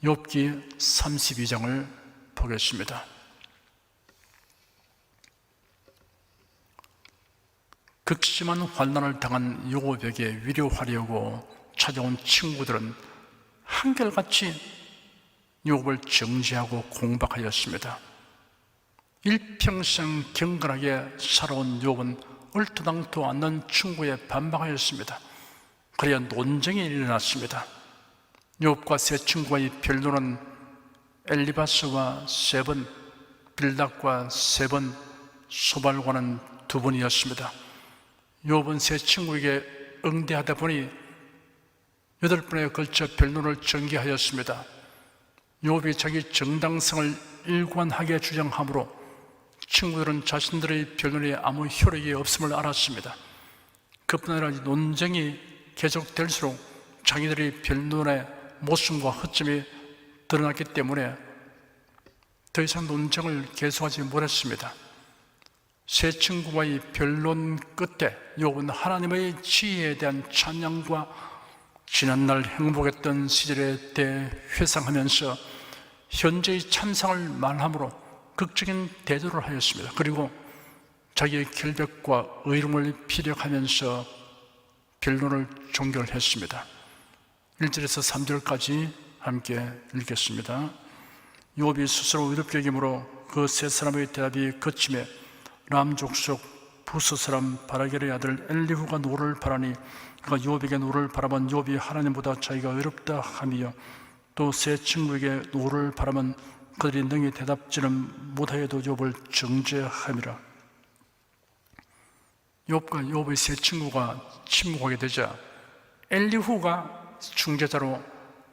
욥기 32장을 보겠습니다. 극심한 환난을 당한 욥에게 위로하려고 찾아온 친구들은 한결같이 욥을 정죄하고 공박하였습니다. 일평생 경건하게 살아온 욥은 얼토당토 않는 친구에 반박하였습니다. 그래야 논쟁이 일어났습니다. 욥과 세 친구의 변론은 엘리바스와 3번, 빌닷과 3번, 소발과는 2번이었습니다. 욥은 세 친구에게 응대하다 보니 8번에 걸쳐 변론을 전개하였습니다. 욥이 자기 정당성을 일관하게 주장하므로 친구들은 자신들의 변론에 아무 효력이 없음을 알았습니다. 그뿐 아니라 논쟁이 계속될수록 자기들의 변론의 모순과 허점이 드러났기 때문에 더 이상 논쟁을 계속하지 못했습니다. 세 친구와의 변론 끝에 욥은 하나님의 지혜에 대한 찬양과 지난날 행복했던 시절에 대해 회상하면서 현재의 찬상을 말함으로 극적인 대조를 하였습니다. 그리고 자기의 결백과 의로움을 피력하면서 변론을 종결했습니다. 1절에서 3절까지 함께 읽겠습니다. 욥이 스스로 의롭게 여김으로 그 세 사람의 대답이 거침에 람 족속 부스 사람 바라겔의 아들 엘리후가 노를 바라니 그가 욥에게 노를 바라면 욥이 하나님보다 자기가 의롭다 하며 또 세 친구에게 노를 바라면 그들이 능히 대답지는 못하여도 욥을 정죄함이라. 욥과 욥의 세 친구가 침묵하게 되자 엘리후가 중재자로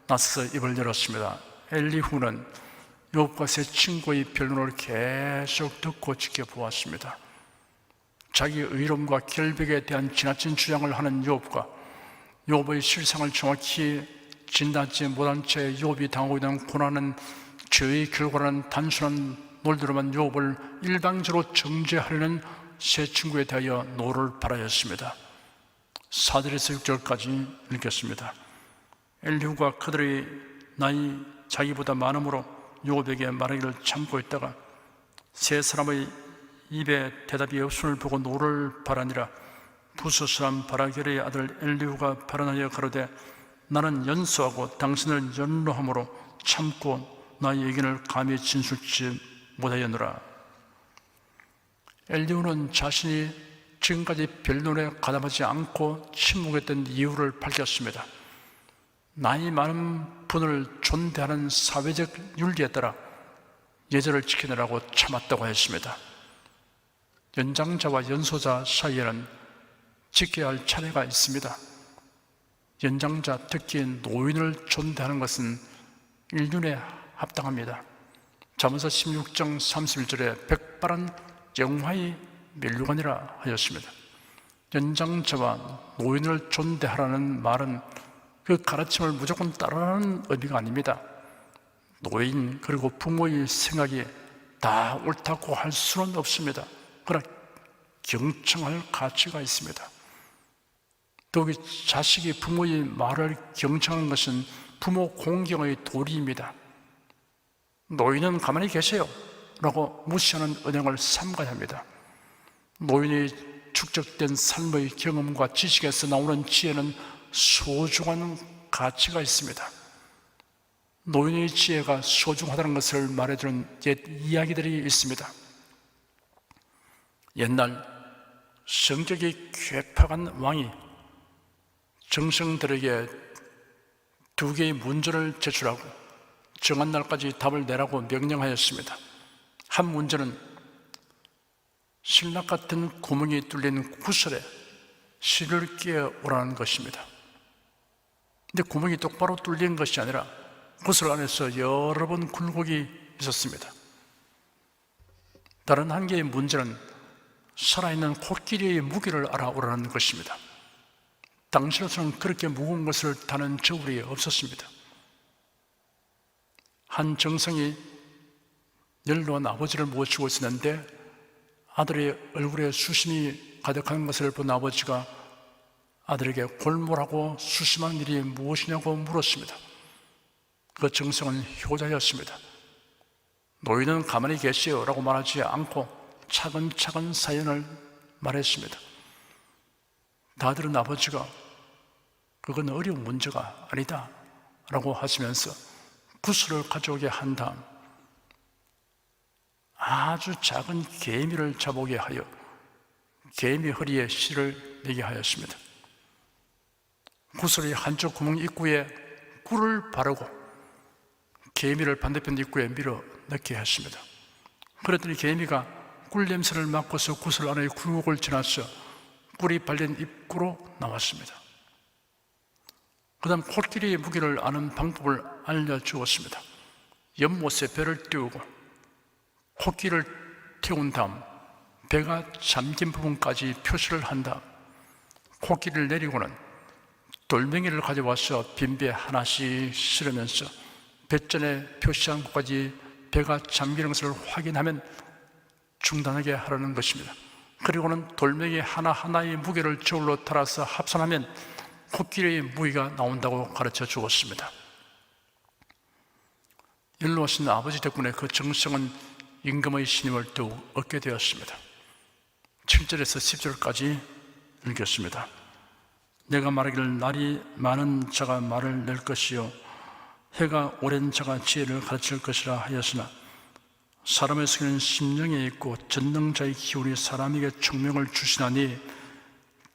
나서서 입을 열었습니다. 엘리후는 욥과 세 친구의 변론을 계속 듣고 지켜보았습니다. 자기의 의로움과 결백에 대한 지나친 주장을 하는 욥과 욥의 실상을 정확히 진단하지 못한 채 욥이 당하고 있는 고난은 죄의 결과라는 단순한 논리로만 욥을 일방적으로 정죄하려는 세 친구에 대하여 노를 바라였습니다. 4절에서 6절까지 읽겠습니다. 엘리후가 그들의 나이 자기보다 많음으로 욥에게 말하기를 참고 있다가 세 사람의 입에 대답이 없음을 보고 노를 바라니라. 부스 사람 바라겔의 아들 엘리후가 발언하여 가로되 나는 연소하고 당신을 연로함으로 참고 나의 의견을 감히 진술치 못하였노라. 엘리후는 자신이 지금까지 변론에 가담하지 않고 침묵했던 이유를 밝혔습니다. 나이 많은 분을 존대하는 사회적 윤리에 따라 예절을 지키느라고 참았다고 했습니다. 연장자와 연소자 사이에는 지켜야 할 차례가 있습니다. 연장자, 특히 노인을 존대하는 것은 인륜에 합당합니다. 잠언서 16장 31절에 백발은 영화의 면류관이라 하였습니다. 연장자와 노인을 존대하라는 말은 그 가르침을 무조건 따르라는 의미가 아닙니다. 노인 그리고 부모의 생각이 다 옳다고 할 수는 없습니다. 그러나 경청할 가치가 있습니다. 더욱이 자식이 부모의 말을 경청하는 것은 부모 공경의 도리입니다. 노인은 가만히 계세요 라고 무시하는 은행을 삼가야 합니다. 노인의 축적된 삶의 경험과 지식에서 나오는 지혜는 소중한 가치가 있습니다. 노인의 지혜가 소중하다는 것을 말해주는 옛 이야기들이 있습니다. 옛날 성격이 괴팍한 왕이 정성들에게 2개의 문제를 제출하고 정한 날까지 답을 내라고 명령하였습니다. 한 문제는 신락 같은 구멍이 뚫린 구슬에 실을 끼워 오라는 것입니다. 근데 구멍이 똑바로 뚫린 것이 아니라 구슬 안에서 여러 번 굴곡이 있었습니다. 다른 한 개의 문제는 살아있는 코끼리의 무게를 알아오라는 것입니다. 당시로서는 그렇게 무거운 것을 다는 저울이 없었습니다. 한 정성이 연로한 아버지를 모시고 있었는데 아들의 얼굴에 수심이 가득한 것을 본 아버지가 아들에게 골몰하고 수심한 일이 무엇이냐고 물었습니다. 그 정성은 효자였습니다. 노인은 가만히 계시오 라고 말하지 않고 차근차근 사연을 말했습니다. 다들은 아버지가 그건 어려운 문제가 아니다 라고 하시면서 구슬을 가져오게 한 다음 아주 작은 개미를 잡아오게 하여 개미 허리에 실을 내게 하였습니다. 구슬의 한쪽 구멍 입구에 꿀을 바르고 개미를 반대편 입구에 밀어 넣게 했습니다. 그랬더니 개미가 꿀 냄새를 맡고서 구슬 안의 굴곡을 지나서 꿀이 발린 입구로 나왔습니다. 그 다음 코끼리의 무게를 아는 방법을 알려주었습니다. 연못에 배를 띄우고 코끼리를 태운 다음 배가 잠긴 부분까지 표시를 한 다음 코끼리를 내리고는 돌멩이를 가져와서 빈배 하나씩 실으면서 배전에 표시한 곳까지 배가 잠기는 것을 확인하면 중단하게 하라는 것입니다. 그리고는 돌멩이 하나하나의 무게를 저울로 달아서 합산하면 코끼리의 무게가 나온다고 가르쳐 주었습니다. 일로 오신 아버지 덕분에 그 정성은 임금의 신임을 더욱 얻게 되었습니다. 7절에서 10절까지 읽겠습니다. 내가 말하기를 날이 많은 자가 말을 낼 것이요 해가 오랜 자가 지혜를 가르칠 것이라 하였으나 사람의 성에는 심령에 있고 전능자의 기운이 사람에게 총명을 주시나니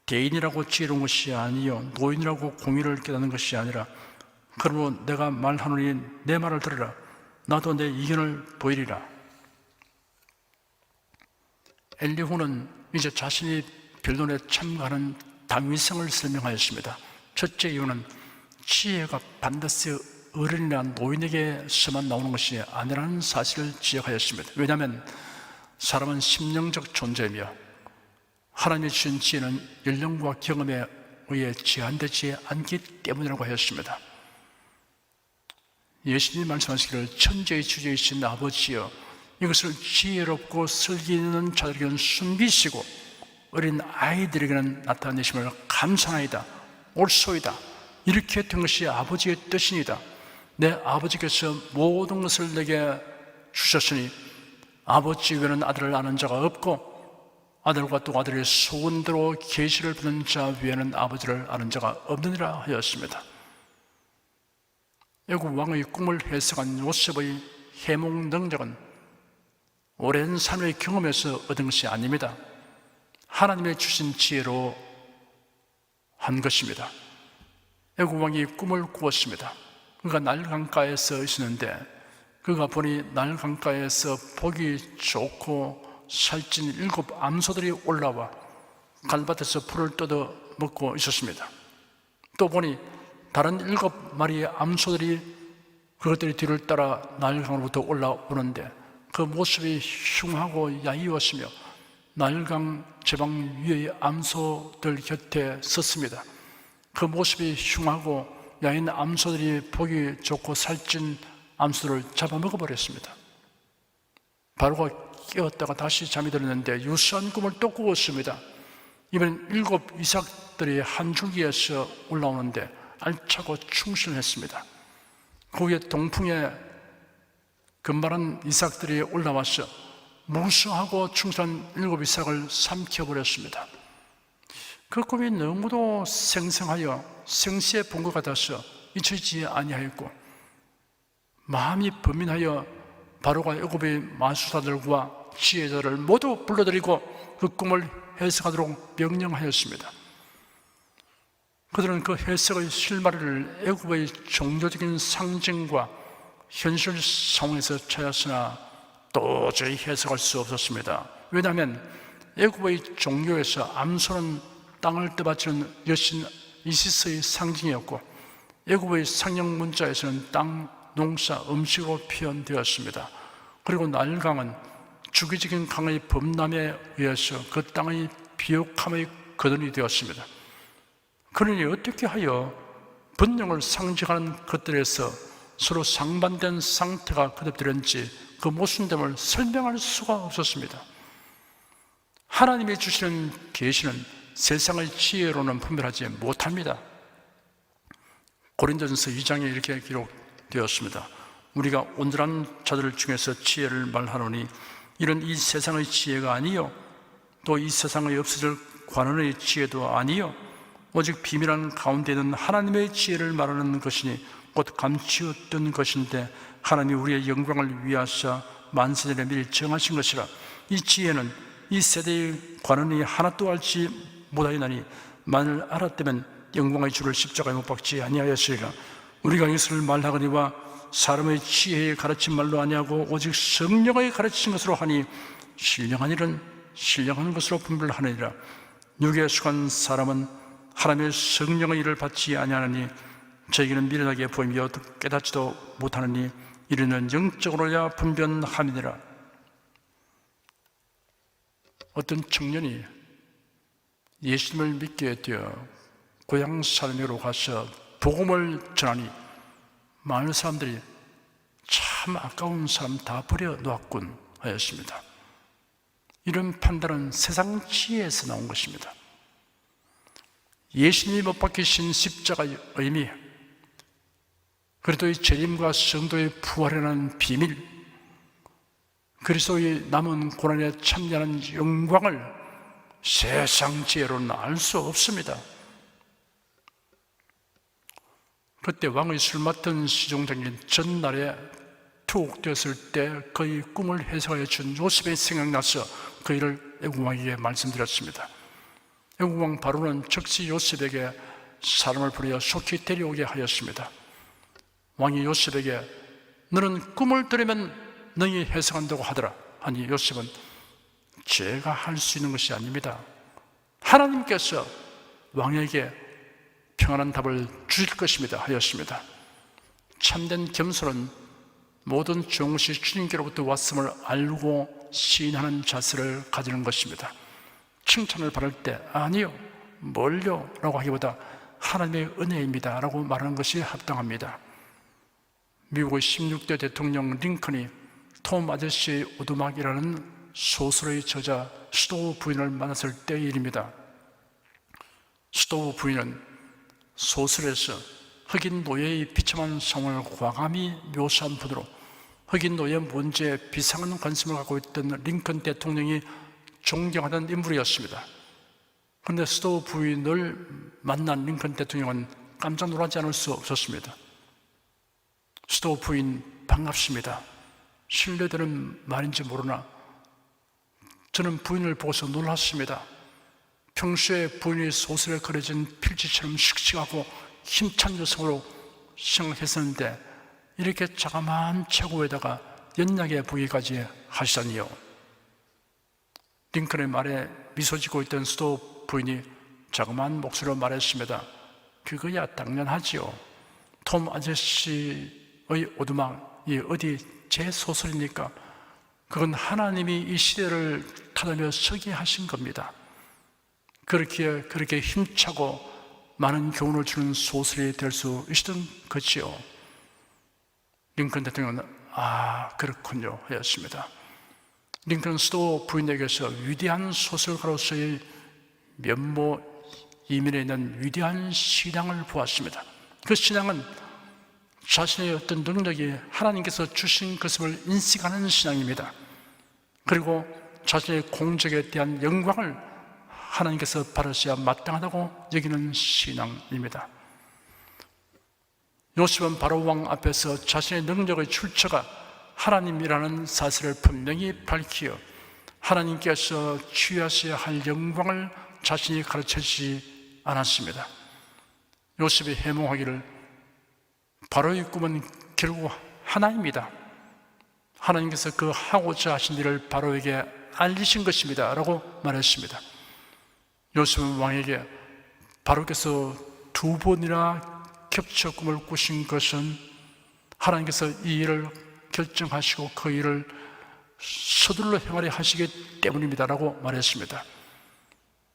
대인이라고 지혜로운 것이 아니요 노인이라고 공의를 깨닫는 것이 아니라 그러므로 내가 말하노니 내 말을 들으라 나도 내 의견을 보이리라. 엘리후는 이제 자신이 변론에 참가하는 당위성을 설명하였습니다. 첫째 이유는 지혜가 반드시 어른이나 노인에게서만 나오는 것이 아니라는 사실을 지적하였습니다. 왜냐하면 사람은 심령적 존재이며 하나님이 주신 지혜는 연령과 경험에 의해 제한되지 않기 때문이라고 하였습니다. 예수님이 말씀하시기를 천지의 주제이신 아버지여 이것을 지혜롭고 슬기 있는 자들에게는 숨기시고 어린 아이들에게는 나타내심을 감사하이다 옳소이다 이렇게 된 것이 아버지의 뜻이니다. 내 아버지께서 모든 것을 내게 주셨으니 아버지 외에는 아들을 아는 자가 없고 아들과 또 아들의 소원대로 계시를 받는 자 외에는 아버지를 아는 자가 없느니라 하였습니다. 애굽 왕의 꿈을 해석한 요셉의 해몽 능력은 오랜 삶의 경험에서 얻은 것이 아닙니다. 하나님의 주신 지혜로 한 것입니다. 애굽 왕이 꿈을 꾸었습니다. 그가 나일 강가에서 있었는데 그가 보니 나일 강가에서 보기 좋고 살찐 7 암소들이 올라와 갈밭에서 풀을 뜯어 먹고 있었습니다. 또 보니 다른 7마리의 암소들이 그것들이 뒤를 따라 나일강으로부터 올라오는데 그 모습이 흉하고 야이웠으며 나일강 제방 위의 암소들 곁에 섰습니다. 그 모습이 흉하고 야인 암소들이 보기 좋고 살찐 암소들을 잡아먹어버렸습니다. 바로가 깨었다가 다시 잠이 들었는데 유사한 꿈을 또 꾸었습니다. 이번엔 7 이삭들이 한 줄기에서 올라오는데 알차고 충실했습니다. 그 위에 동풍에 금발한 이삭들이 올라와서 무수하고 충실한 7 이삭을 삼켜버렸습니다. 그 꿈이 너무도 생생하여 생시에 본 것 같아서 잊혀지지 아니하였고 마음이 번민하여 바로가 애굽의 마술사들과 지혜자를 모두 불러들이고 그 꿈을 해석하도록 명령하였습니다. 그들은 그 해석의 실마리를 애굽의 종교적인 상징과 현실 상황에서 찾았으나 도저히 해석할 수 없었습니다. 왜냐하면 애굽의 종교에서 암소는 땅을 떠받치는 여신 이시스의 상징이었고 애굽의 상형 문자에서는 땅, 농사, 음식으로 표현되었습니다. 그리고 나일강은 주기적인 강의 범람에 의해서 그 땅의 비옥함의 거든이 되었습니다. 그러니 어떻게 하여 번영을 상징하는 것들에서 서로 상반된 상태가 거듭되는지 그 모순됨을 설명할 수가 없었습니다. 하나님이 주시는 계시는 세상의 지혜로는 분별하지 못합니다. 고린도전서 2장에 이렇게 되었습니다. 우리가 온전한 자들 중에서 지혜를 말하노니 이는 이 세상의 지혜가 아니요 또 이 세상의 없어질 관원의 지혜도 아니요 오직 비밀한 가운데 있는 하나님의 지혜를 말하는 것이니 곧 감추었던 것인데 하나님이 우리의 영광을 위하사 만세전에 미리 정하신 것이라. 이 지혜는 이 세대의 관원이 하나도 알지 못하였나니 만일 알았다면 영광의 주를 십자가에 못 박지 아니하였으리라. 우리가 이것을 말하거니와 사람의 지혜의 가르친 말로 아니하고 오직 성령의 가르친 것으로 하니 신령한 일은 신령한 것으로 분별하느니라. 육에 속한 사람은 하나님의 성령의 일을 받지 아니하느니 저에게는 미련하게 보이며 깨닫지도 못하느니 이르는 영적으로야 분별함이니라. 어떤 청년이 예수님을 믿게 되어 고향 사람으로 가서 복음을 전하니 많은 사람들이 참 아까운 사람 다 버려놓았군 하였습니다. 이런 판단은 세상 지혜에서 나온 것입니다. 예수님이 못 박히신 십자가의 의미, 그리스도의 재림과 성도의 부활이라는 비밀, 그리스도의 남은 고난에 참여하는 영광을 세상 지혜로는 알 수 없습니다. 그때 왕의 술 맡은 시종장이 전날에 투옥되었을 때 그의 꿈을 해석하여 준 요셉이 생각나서 그 일을 애국왕에게 말씀드렸습니다. 애국왕 바로는 즉시 요셉에게 사람을 부려 속히 데려오게 하였습니다. 왕이 요셉에게 너는 꿈을 들으면 너희 해석한다고 하더라 하니 요셉은 제가 할 수 있는 것이 아닙니다. 하나님께서 왕에게 평안한 답을 주실 것입니다 하였습니다. 참된 겸손은 모든 종시 주님께로부터 왔음을 알고 시인하는 자세를 가지는 것입니다. 칭찬을 받을 때 아니요 뭘요 라고 하기보다 하나님의 은혜입니다 라고 말하는 것이 합당합니다. 미국의 16대 대통령 링컨이 톰 아저씨의 오두막이라는 소설의 저자 스토우 부인을 만났을 때의 일입니다. 스토우 부인은 소설에서 흑인 노예의 비참한 상황을 과감히 묘사한 분으로 흑인 노예 문제에 비상한 관심을 갖고 있던 링컨 대통령이 존경하던 인물이었습니다. 그런데 스토우 부인을 만난 링컨 대통령은 깜짝 놀라지 않을 수 없었습니다. 스토우 부인 반갑습니다. 신뢰되는 말인지 모르나 저는 부인을 보고서 놀랐습니다. 평소에 부인의 소설에 그려진 필지처럼 씩씩하고 힘찬 여성으로 생각했었는데 이렇게 자그마한 체구에다가 연약해 보이기까지 하시다니요. 링컨의 말에 미소 짓고 있던 스토우 부인이 자그마한 목소리로 말했습니다. 그거야 당연하지요. 톰 아저씨의 오두막이 어디 제 소설입니까? 그건 하나님이 이 시대를 타다며 서게 하신 겁니다. 그렇게 힘차고 많은 교훈을 주는 소설이 될 수 있었던 것이요. 링컨 대통령은 그렇군요 하였습니다. 링컨 스토우 부인에게서 위대한 소설가로서의 면모 이면에 있는 위대한 신앙을 보았습니다. 그 신앙은 자신의 어떤 능력이 하나님께서 주신 것을 인식하는 신앙입니다. 그리고 자신의 공적에 대한 영광을 하나님께서 받으셔야 마땅하다고 여기는 신앙입니다. 요셉은 바로 왕 앞에서 자신의 능력의 출처가 하나님이라는 사실을 분명히 밝히어 하나님께서 취하셔야 할 영광을 자신이 가르쳐주지 않았습니다. 요셉이 해몽하기를 바로의 꿈은 결국 하나입니다. 하나님께서 그 하고자 하신 일을 바로에게 알리신 것입니다 라고 말했습니다. 요셉은 왕에게 바로께서 2번이나 겹쳐 꿈을 꾸신 것은 하나님께서 이 일을 결정하시고 그 일을 서둘러 행하려 하시기 때문입니다 라고 말했습니다.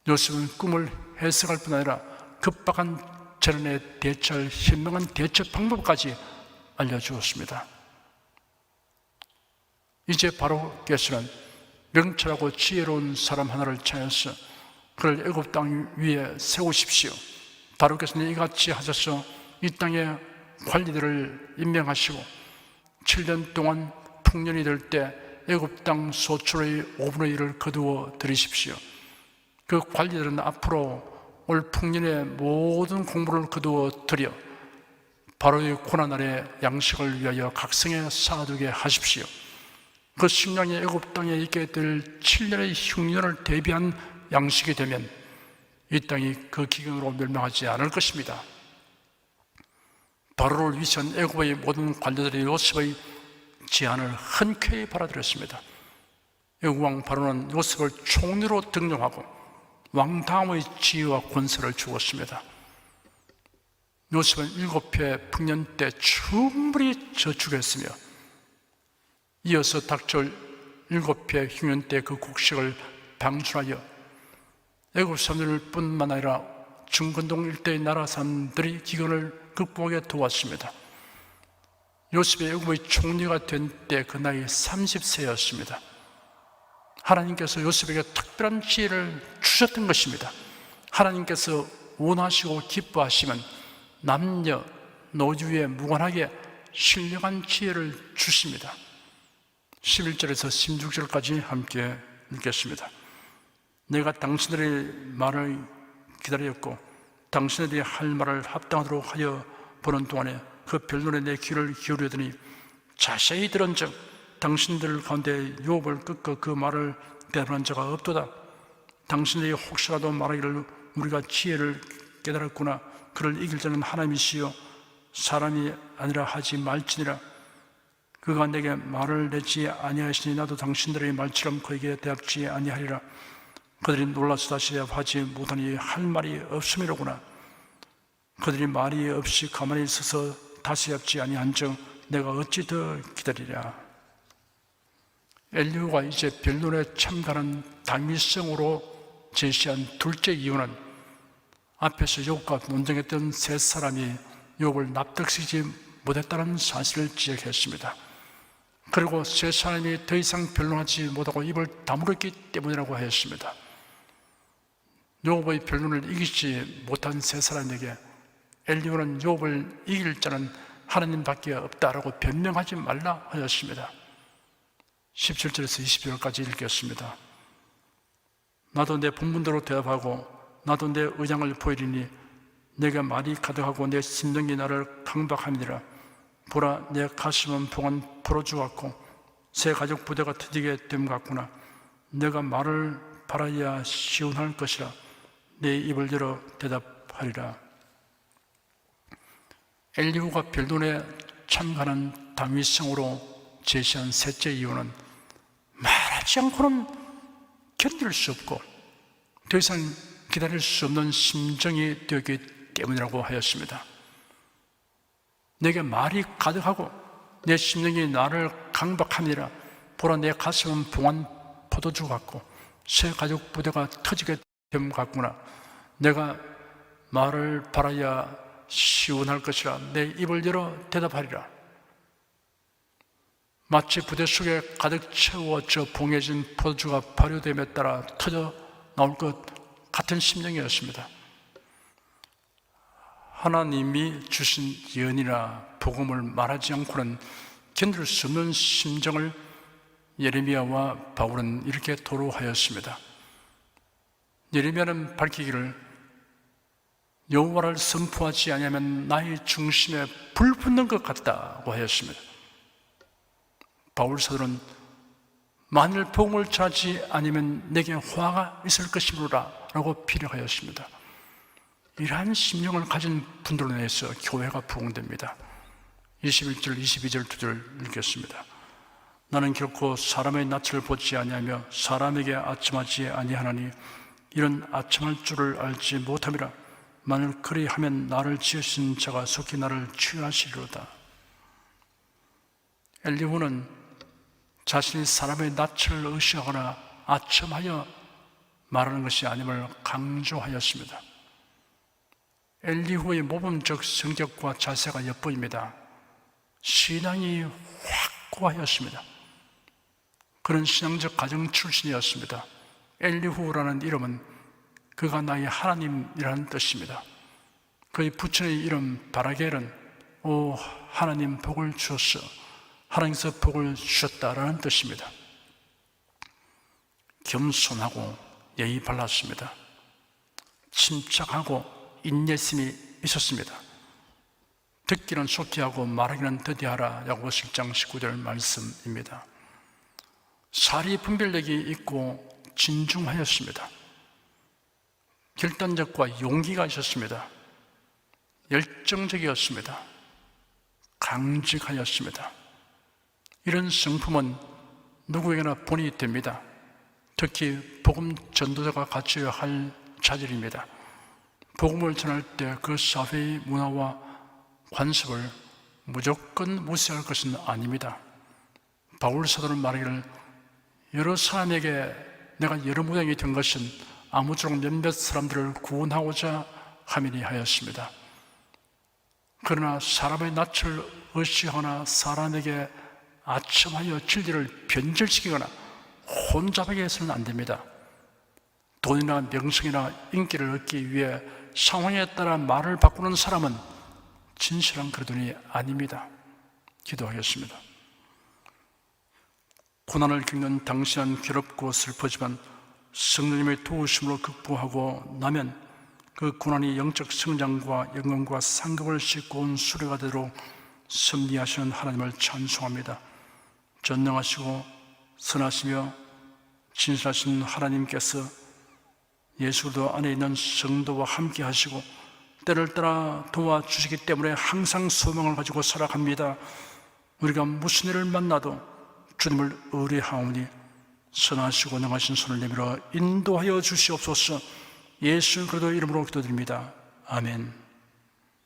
요셉은 꿈을 해석할 뿐 아니라 급박한 재난에 대처할 현명한 대처 방법까지 알려주었습니다. 이제 바로께서는 명철하고 지혜로운 사람 하나를 찾아서 그를 애굽 땅 위에 세우십시오. 바로께서는 이같이 하셔서 이 땅에 관리들을 임명하시고 7년 동안 풍년이 될 때 애굽 땅 소출의 5분의 1을 거두어 들이십시오. 그 관리들은 앞으로 올 풍년의 모든 공부를 거두어 들여 바로의 고난 아래 양식을 위하여 각성에 쌓아두게 하십시오. 그 식량이 애굽 땅에 있게 될 7년의 흉년을 대비한 양식이 되면 이 땅이 그 기근으로 멸망하지 않을 것입니다. 바로를 위시한 애굽의 모든 관리들이 요셉의 제안을 흔쾌히 받아들였습니다. 애굽 왕 바로는 요셉을 총리로 등용하고 왕 다음의 지위와 권세를 주었습니다. 요셉은 7회 풍년 때 충분히 저축했으며 이어서 닥쳐올 7회 흉년 때 그 곡식을 방출하여 애굽 사람들 뿐만 아니라 중근동 일대의 나라 사람들이 기근을 극복하게 도왔습니다. 요셉이 애굽의 총리가 된 때 그 나이 30세였습니다. 하나님께서 요셉에게 특별한 지혜를 주셨던 것입니다. 하나님께서 원하시고 기뻐하시면 남녀, 노주에 무관하게 신령한 지혜를 주십니다. 11절에서 16절까지 함께 읽겠습니다. 내가 당신들의 말을 기다렸고 당신들이 할 말을 합당하도록 하여 보는 동안에 그 별눈에 내 귀를 기울이더니 자세히 들은즉 당신들 가운데 욥을 끄고 그 말을 대답한 자가 없도다. 당신들이 혹시라도 말하기를 우리가 지혜를 깨달았구나. 그를 이길 자는 하나님이시여 사람이 아니라 하지 말지니라. 그가 내게 말을 내지 아니하시니 나도 당신들의 말처럼 그에게 대답지 아니하리라. 그들이 놀라서 다시 대답하지 못하니 할 말이 없음이로구나. 그들이 말이 없이 가만히 있어서 다시 대답지 아니한즉 내가 어찌 더 기다리랴. 엘리후가 이제 변론에 참가하는 당위성으로 제시한 둘째 이유는 앞에서 욥과 논쟁했던 세 사람이 욥을 납득시키지 못했다는 사실을 지적했습니다. 그리고 세 사람이 더 이상 변론하지 못하고 입을 다물었기 때문이라고 하였습니다. 욥의 변론을 이기지 못한 세 사람에게 엘리후는 욥을 이길 자는 하나님밖에 없다라고 변명하지 말라 하였습니다. 17절에서 20절까지 읽겠습니다. 나도 내 본분대로 대답하고 나도 내 의장을 보이리니 내가 말이 가득하고 내 심령이 나를 강박함이니라. 보라, 내 가슴은 봉한 포로 주었고 새 가죽 부대가 터지게 됨 같구나. 내가 말을 바라야 시원할 것이라. 내 입을 열어 대답하리라. 엘리후가 변론에 참가하는 당위성으로 제시한 셋째 이유는 말하지 않고는 견딜 수 없고 더 이상 기다릴 수 없는 심정이 되었기 때문이라고 하였습니다. 내게 말이 가득하고 내 심령이 나를 강박함이라. 보라, 내 가슴은 봉한 포도주 같고 새 가죽 부대가 터지게 됨 같구나. 내가 말을 바라야 시원할 것이라. 내 입을 열어 대답하리라. 마치 부대 속에 가득 채워져 봉해진 포도주가 발효됨에 따라 터져 나올 것 같은 심정이었습니다. 하나님이 주신 예언이나 복음을 말하지 않고는 견딜 수 없는 심정을 예레미야와 바울은 이렇게 토로하였습니다. 예레미야는 밝히기를 여호와를 선포하지 아니하면 나의 중심에 불 붙는 것 같다고 하였습니다. 바울 사도는 만일 복음을 전하지 않으면 내게 화가 있을 것이므로라 라고 피력하였습니다. 이러한 심령을 가진 분들로 인해서 교회가 부흥됩니다. 21절, 22절 두 절 읽겠습니다. 나는 결코 사람의 낯을 보지 아니하며 사람에게 아첨하지 아니하나니 이런 아첨할 줄을 알지 못함이라. 만일 그리하면 나를 지으신 자가 속히 나를 취하시리로다. 엘리후는 자신이 사람의 낯을 의식하거나 아첨하여 말하는 것이 아님을 강조하였습니다. 엘리후의 모범적 성격과 자세가 엿보입니다. 신앙이 확고하였습니다. 그런 신앙적 가정 출신이었습니다. 엘리후라는 이름은 그가 나의 하나님이라는 뜻입니다. 그의 부친의 이름 바라겔은 오 하나님 복을 주었어, 하나님께서 복을 주셨다라는 뜻입니다. 겸손하고 예의 발랐습니다. 침착하고 인내심이 있었습니다. 듣기는 속히 하고 말하기는 더디하라. 야고보서 1장 19절 말씀입니다. 사리 분별력이 있고 진중하였습니다. 결단력과 용기가 있었습니다. 열정적이었습니다. 강직하였습니다. 이런 성품은 누구에게나 본이 됩니다. 특히 복음 전도자가 갖춰야 할 자질입니다. 복음을 전할 때 그 사회의 문화와 관습을 무조건 무시할 것은 아닙니다. 바울 사도는 말하기를 여러 사람에게 내가 여러 모양이 된 것은 아무쪼록 몇몇 사람들을 구원하고자 함이니 하였습니다. 그러나 사람의 낯을 의식하거나 사람에게 아첨하여 진리를 변절시키거나 혼잡하게 해서는 안 됩니다. 돈이나 명성이나 인기를 얻기 위해 상황에 따라 말을 바꾸는 사람은 진실한 그리스도인이 아닙니다. 기도하겠습니다. 고난을 겪는 당신은 괴롭고 슬프지만 성령님의 도우심으로 극복하고 나면 그 고난이 영적 성장과 영광과 상급을 싣고 온 수레가 되도록 섭리하시는 하나님을 찬송합니다. 전능하시고 선하시며 진실하신 하나님께서 예수 그리스도 안에 있는 성도와 함께 하시고 때를 따라 도와주시기 때문에 항상 소망을 가지고 살아갑니다. 우리가 무슨 일을 만나도 주님을 의뢰하오니 선하시고 능하신 손을 내밀어 인도하여 주시옵소서. 예수 그리스도 이름으로 기도드립니다. 아멘.